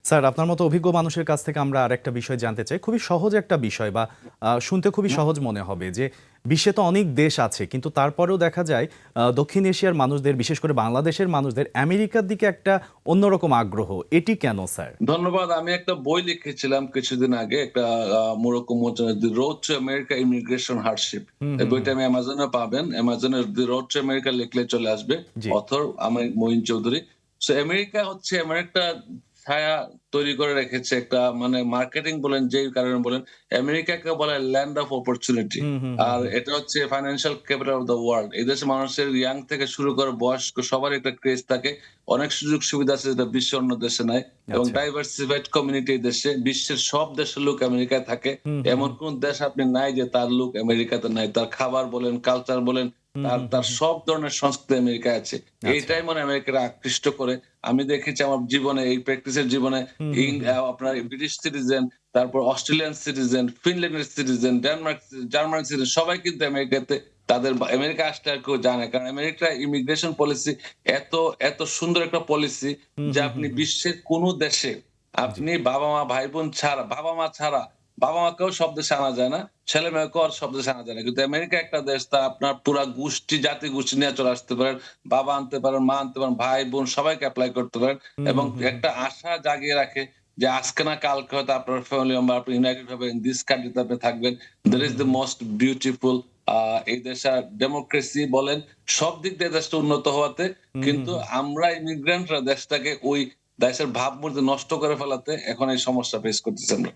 Sir, আপনার মতো অভিজ্ঞ মানুষের কাছ থেকে আমরা আরেকটা বিষয় জানতে চাই। খুবই সহজ একটা বিষয় বা শুনতে খুবই সহজ মনে হবে যে বিশ্বে তো অনেক দেশ আছে, কিন্তু তারপরেও দেখা যায় দক্ষিণ এশিয়ার মানুষদের, বিশেষ করে বাংলাদেশের মানুষদের আমেরিকার দিকে একটা অন্যরকম আগ্রহ। এটি কেন স্যার? ধন্যবাদ। আমি একটা বই লিখেছিলাম কিছুদিন আগে। একটা মোরক্কো মোচনের 'the road to America immigration hardship'. Hmm, এই হুম, বইটা হুম। আমি Amazon এ পাবেন। Amazon এ 'দি রোড টু আমেরিকা' লিখলে চলে আসবে। জি। অথর আমি মঈন চৌধুরী। সো আমেরিকা হচ্ছে এমন একটা ছায়া তৈরি করে রেখেছে, একটা মানে মার্কেটিং বলেন, যেই কারণে বলেন, আমেরিকাকে বলে land of opportunity. Hmm, hmm, হুম, আর হুম। এটা হচ্ছে financial capital of the world. এই দেশের মানুষের ইয়াং থেকে শুরু করে বয়স্ক সবারই একটা ক্রেজ থাকে। অনেক সুযোগ সুবিধা আছে যেটা বিশ্বের অন্য দেশে নাই। এবং আচ্ছা। ডাইভার্সিফাইড কমিউনিটি এই দেশে। বিশ্বের সব দেশের লোক আমেরিকায় থাকে। হুম, হুম, এমন হুম। কোন দেশ আপনি নাই যে তার লোক আমেরিকাতে নাই। তার খাবার বলেন, কালচার বলেন, হুম, তার হুম, হুম, তার হুম। সব ধরনের সংস্কৃতি আমেরিকায় আছে। আচ্ছা। এইটাই মনে হয় আমেরিকাকে আকৃষ্ট করে। আমি দেখেছি আমার জীবনে, এই প্র্যাকটিসের জীবনে হুম, হুম, হুম। আপনার ব্রিটিশ সিটিজেন, তারপর অস্ট্রেলিয়ান সিটিজেন, ফিনল্যান্ডের সিটিজেন, ডেনমার্ক, জার্মান সিটিজেন সবাই কিন্তু আমেরিকাতে তাদের আমেরিকা আসতে আর কেউ যায় না। কারণ আমেরিকার ইমিগ্রেশন পলিসি এত, এত সুন্দর একটা পলিসি হুম, যে হুম, হুম, আপনি হুম। বিশ্বের কোন দেশে জি। আপনি বাবা-মা, ভাই-বোন ছাড়া, বাবা-মা ছাড়া, বাবা-মাকেও সব দেশে আনা যায় না। ছেলে-মেয়েকেও আর সব দেশে আনা যায় না। কিন্তু আমেরিকা একটা দেশ, তা আপনার পুরা গোষ্ঠী, জাতি-গোষ্ঠী নিয়ে চলে আসতে পারেন। বাবা আনতে পারেন, মা আনতে পারেন, ভাই-বোন সবাইকে এপ্লাই করতে পারেন। হুম, এবং হুম, হুম, হুম। একটা আশা জাগিয়ে রাখে যে আজকে না কালকে হয়তো আপনার ফ্যামিলি মেম্বার আপনি ইউনাইটেড হবেন, দিস কান্ট্রি তে আপনি থাকবেন। Hmm, that is hmm, the hmm. Most beautiful. এই দেশের ডেমোক্রেসি বলেন, সব দিক দিয়ে দেশটা উন্নত হওয়াতে, হুম, হুম, কিন্তু হুম। আমরা ইমিগ্রেন্টরা দেশটাকে ওই দেশের ভাবমূর্তি নষ্ট করে ফেলাতে এখন এই সমস্যা ফেস করতেছি আমরা।